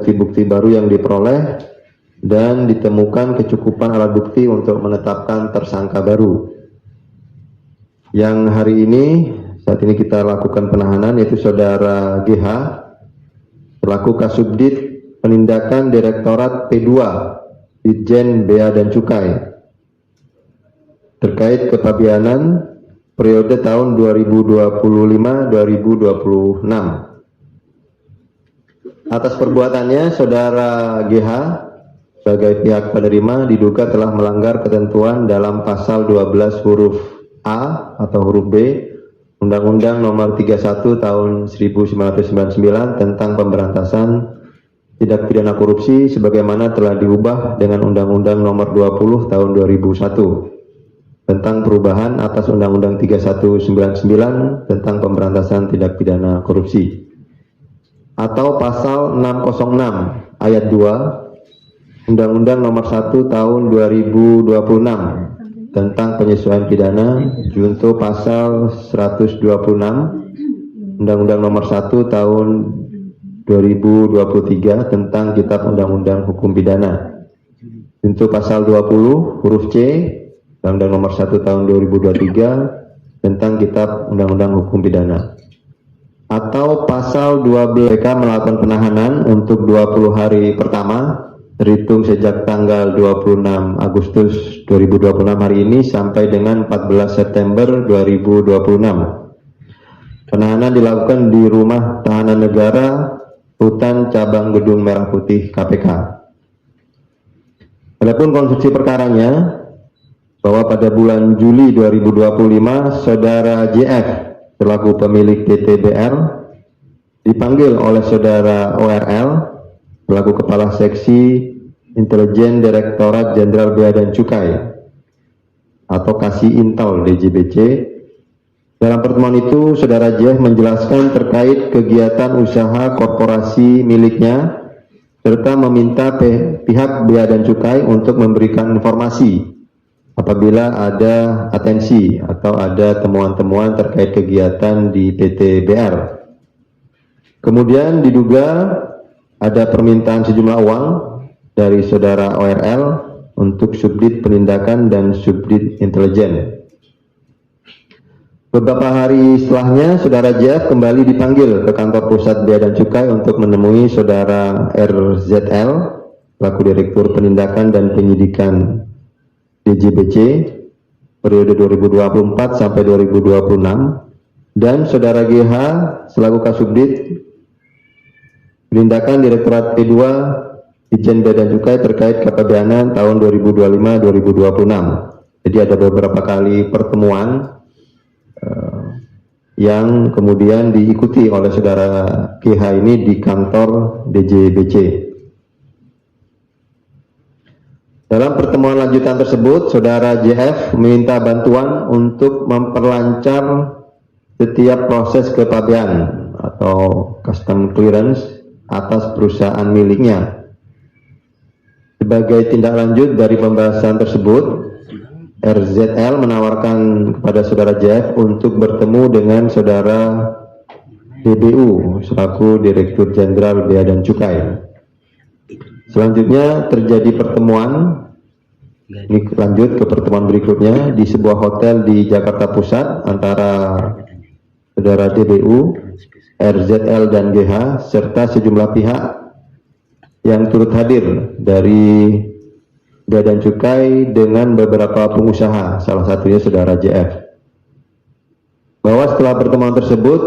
bukti-bukti baru yang diperoleh dan ditemukan kecukupan alat bukti untuk menetapkan tersangka baru. Yang hari ini, saat ini kita lakukan penahanan, yaitu saudara GH selaku Kasubdit Penindakan Direktorat P2 Ditjen Bea dan Cukai terkait kepabeanan periode tahun 2025-2026. Atas perbuatannya, saudara GH sebagai pihak penerima diduga telah melanggar ketentuan dalam pasal 12 huruf A atau huruf B Undang-Undang Nomor 31 Tahun 1999 tentang Pemberantasan Tindak Pidana Korupsi sebagaimana telah diubah dengan Undang-Undang Nomor 20 Tahun 2001 tentang perubahan atas Undang-Undang 3199 tentang Pemberantasan Tindak Pidana Korupsi, atau pasal 606 ayat 2 Undang-Undang Nomor 1 Tahun 2026 tentang penyesuaian pidana junto pasal 126 Undang-Undang Nomor 1 Tahun 2023 tentang Kitab Undang-Undang Hukum Pidana junto pasal 20 huruf C Undang-Undang Nomor 1 Tahun 2023 tentang Kitab Undang-Undang Hukum Pidana, atau pasal 12 mereka melakukan penahanan untuk 20 hari pertama terhitung sejak tanggal 26 Agustus 2026 hari ini sampai dengan 14 September 2026. Penahanan dilakukan di Rumah Tahanan Negara Rutan Cabang Gedung Merah Putih KPK. Adapun konstruksi perkaranya, bahwa pada bulan Juli 2025 saudara JF selaku pemilik TTBR dipanggil oleh saudara ORL selaku Kepala Seksi Intelijen Direktorat Jenderal Bea dan Cukai atau Kasih Intel DJBC. Dalam pertemuan itu, saudara JF menjelaskan terkait kegiatan usaha korporasi miliknya serta meminta pihak Bea dan Cukai untuk memberikan informasi apabila ada atensi atau ada temuan-temuan terkait kegiatan di TTBR. Kemudian diduga ada permintaan sejumlah uang dari saudara ORL untuk Subdit Penindakan dan Subdit Intelijen. Beberapa hari setelahnya, saudara JF kembali dipanggil ke kantor pusat Bea dan Cukai untuk menemui saudara RZL selaku Direktur Penindakan dan Penyidikan DJBC periode 2024 sampai 2026 dan saudara GH selaku Kasubdit Penindakan Direktorat P2 Ditjen Bea dan Cukai terkait kepabeanan tahun 2025-2026. Jadi ada beberapa kali pertemuan yang kemudian diikuti oleh saudara GH ini di kantor DJBC. Dalam pertemuan lanjutan tersebut, saudara JF meminta bantuan untuk memperlancar setiap proses kepabeanan atau custom clearance atas perusahaan miliknya. Sebagai tindak lanjut dari pembahasan tersebut, RZL menawarkan kepada saudara JF untuk bertemu dengan saudara DBU selaku Direktur Jenderal Bea dan Cukai. Selanjutnya terjadi pertemuan, ini lanjut ke pertemuan berikutnya di sebuah hotel di Jakarta Pusat antara saudara DBU, RZL dan GH serta sejumlah pihak yang turut hadir dari Bea dan Cukai dengan beberapa pengusaha, salah satunya saudara JF. Bahwa setelah pertemuan tersebut,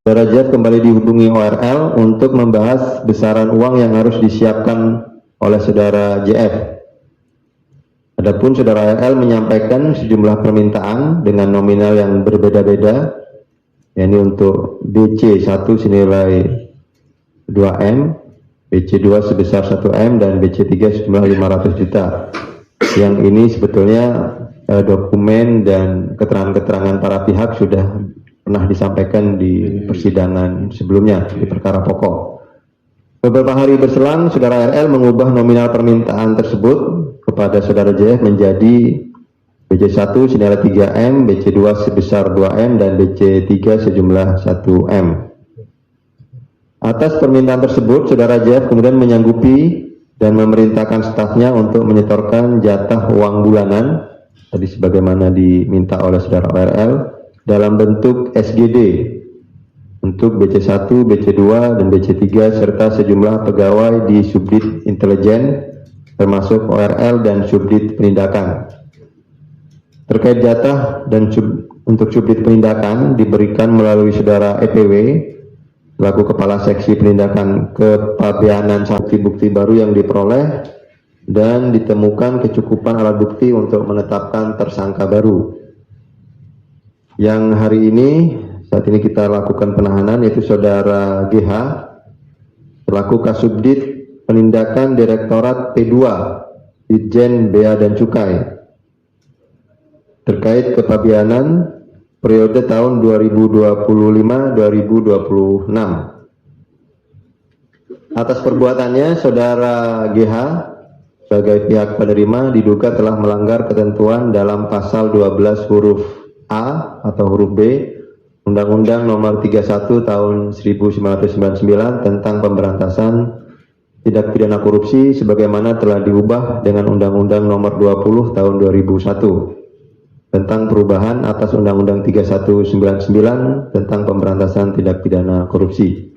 saudara JF kembali dihubungi ORL untuk membahas besaran uang yang harus disiapkan oleh saudara JF. Adapun saudara RL menyampaikan sejumlah permintaan dengan nominal yang berbeda-beda, yakni untuk BC 1 senilai 2M, BC 2 sebesar 1M, dan BC 3 sejumlah 500 juta. Yang ini sebetulnya dokumen dan keterangan-keterangan para pihak sudah pernah disampaikan di persidangan sebelumnya di perkara pokok. Beberapa hari berselang, saudara RL mengubah nominal permintaan tersebut kepada saudara JF menjadi BC 1 senilai 3M, BC 2 sebesar 2M, dan BC 3 sejumlah 1M. Atas permintaan tersebut, saudara JF kemudian menyanggupi dan memerintahkan stafnya untuk menyetorkan jatah uang bulanan tadi sebagaimana diminta oleh saudara ORL dalam bentuk SGD untuk BC1, BC2, dan BC3 serta sejumlah pegawai di Subdit Intelijen termasuk ORL dan Subdit Penindakan. Terkait jatah dan untuk Subdit Penindakan diberikan melalui saudara EPW selaku Kepala Seksi Penindakan Kepabeanan bukti-bukti baru yang diperoleh dan ditemukan kecukupan alat bukti untuk menetapkan tersangka baru. Yang hari ini saat ini kita lakukan penahanan yaitu saudara GH selaku Kasubdit Penindakan Direktorat P2 Ditjen Bea dan Cukai terkait kepabeanan periode tahun 2025-2026. Atas perbuatannya, saudara GH sebagai pihak penerima diduga telah melanggar ketentuan dalam pasal 12 huruf A atau huruf B Undang-Undang Nomor 31 Tahun 1999 tentang pemberantasan tindak pidana korupsi sebagaimana telah diubah dengan Undang-Undang Nomor 20 Tahun 2001 tentang perubahan atas Undang-Undang 3199 tentang pemberantasan tindak pidana korupsi,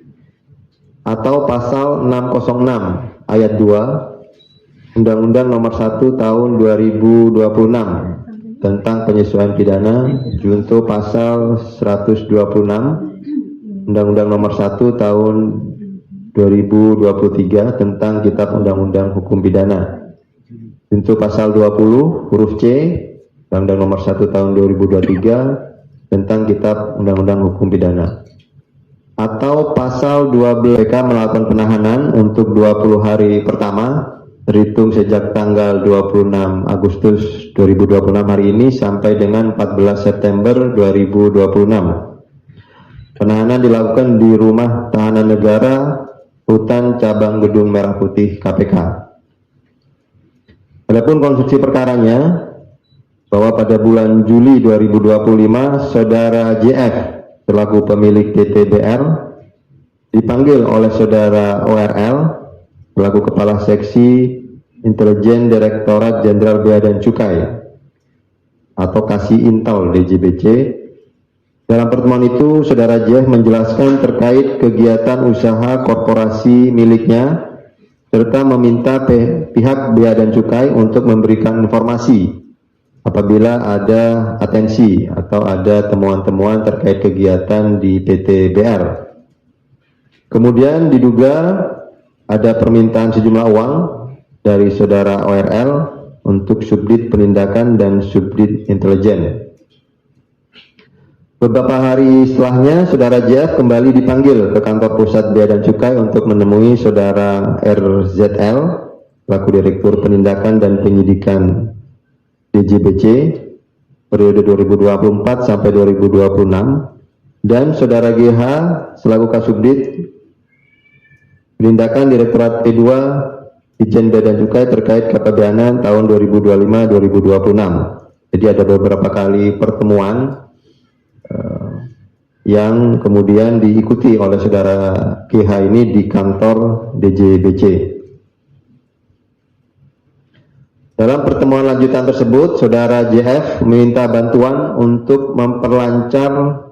atau pasal 606 ayat 2 Undang-Undang Nomor 1 Tahun 2026 tentang penyesuaian pidana junto pasal 126 Undang-Undang Nomor 1 Tahun 2023 tentang Kitab Undang-Undang Hukum Pidana junto pasal 20 huruf C Undang-Undang Nomor 1 Tahun 2023 tentang Kitab Undang-Undang Hukum Pidana, atau pasal 12 PK melakukan penahanan untuk 20 hari pertama terhitung sejak tanggal 26 Agustus 2026 hari ini sampai dengan 14 September 2026. Penahanan dilakukan di Rumah Tahanan Negara Rutan Cabang Gedung Merah Putih KPK. Adapun konstruksi perkaranya bahwa pada bulan Juli 2025 saudara JF selaku pemilik TTBR dipanggil oleh saudara ORL selaku Kepala Seksi Intelijen Direktorat Jenderal Bea dan Cukai atau Kasih Intel DJBC. Dalam pertemuan itu saudara JF menjelaskan terkait kegiatan usaha korporasi miliknya serta meminta pihak Bea dan Cukai untuk memberikan informasi apabila ada atensi atau ada temuan-temuan terkait kegiatan di TTBR. Kemudian diduga ada permintaan sejumlah uang dari saudara ORL untuk Subdit Penindakan dan Subdit Intelijen. Beberapa hari setelahnya, saudara JF kembali dipanggil ke kantor pusat Bea dan Cukai untuk menemui saudara RZL, selaku Direktur Penindakan dan Penyidikan DJBC periode 2024 sampai 2026, dan saudara GH selaku Kasubdit Penindakan Direktorat P2 Ditjen Bea dan Cukai terkait kepabeanan tahun 2025-2026. Jadi ada beberapa kali pertemuan yang kemudian diikuti oleh saudara GH ini di kantor DJBC. Dalam pertemuan lanjutan tersebut, saudara JF meminta bantuan untuk memperlancar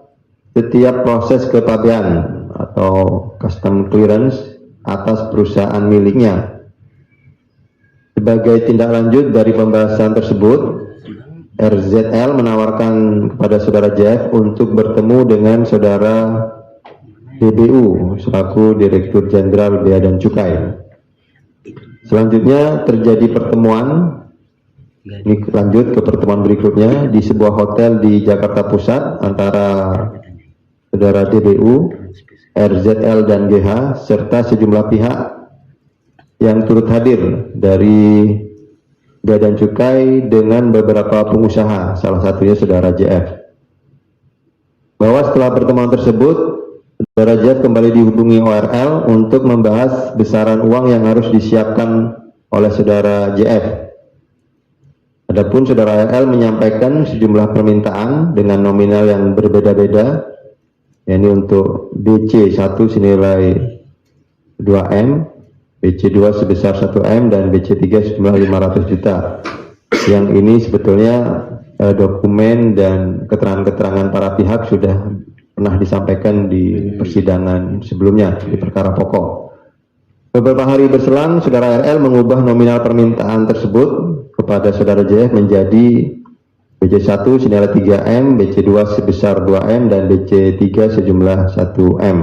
setiap proses kepabeanan atau custom clearance atas perusahaan miliknya. Sebagai tindak lanjut dari pembahasan tersebut, RZL menawarkan kepada saudara JF untuk bertemu dengan saudara DBU selaku Direktur Jenderal Bea dan Cukai. Selanjutnya terjadi pertemuan, ini lanjut ke pertemuan berikutnya di sebuah hotel di Jakarta Pusat antara saudara DBU, RZL dan GH serta sejumlah pihak yang turut hadir dari Bea dan Cukai dengan beberapa pengusaha, salah satunya saudara JF. Bahwa setelah pertemuan tersebut, saudara JF kembali dihubungi ORL untuk membahas besaran uang yang harus disiapkan oleh saudara JF. Adapun saudara ORL menyampaikan sejumlah permintaan dengan nominal yang berbeda-beda, yakni untuk BC1 senilai 2M, BC2 sebesar 1M, dan BC3 sejumlah 500 juta. Yang ini sebetulnya dokumen dan keterangan-keterangan para pihak sudah pernah disampaikan di persidangan sebelumnya di perkara pokok. Beberapa hari berselang, saudara RL mengubah nominal permintaan tersebut kepada saudara JF menjadi BC1 senilai 3M, BC2 sebesar 2M, dan BC3 sejumlah 1M.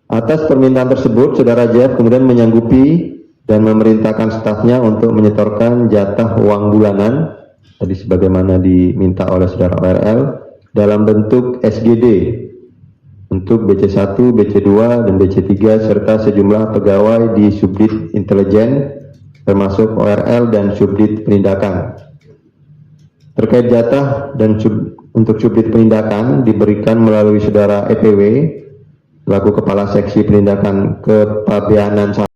Atas permintaan tersebut, saudara JF kemudian menyanggupi dan memerintahkan stafnya untuk menyetorkan jatah uang bulanan, tadi sebagaimana diminta oleh saudara RL, dalam bentuk SGD, untuk BC1, BC2, dan BC3 serta sejumlah pegawai di Subdit Intelijen termasuk ORL dan Subdit Penindakan. Terkait jatah dan untuk Subdit Penindakan diberikan melalui saudara EPW selaku Kepala Seksi Penindakan Kepabeanan 1